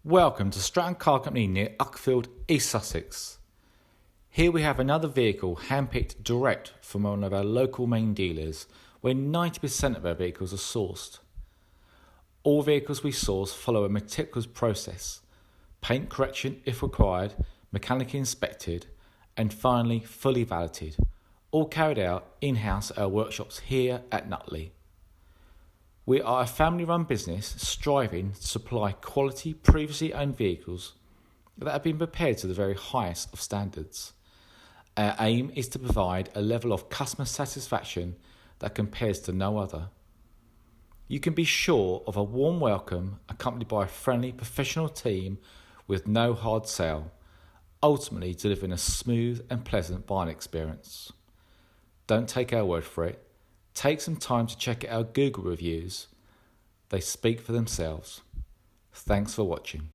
Welcome to Stratton Car Company near Uckfield, East Sussex. Here we have another vehicle handpicked direct from one of our local main dealers where 90% of our vehicles are sourced. All vehicles we source follow a meticulous process, paint correction if required, mechanically inspected and finally fully validated, all carried out in-house at our workshops here at Nutley. We are a family-run business striving to supply quality previously owned vehicles that have been prepared to the very highest of standards. Our aim is to provide a level of customer satisfaction that compares to no other. You can be sure of a warm welcome accompanied by a friendly professional team with no hard sell, ultimately delivering a smooth and pleasant buying experience. Don't take our word for it. Take some time to check out our Google reviews. They speak for themselves. Thanks for watching.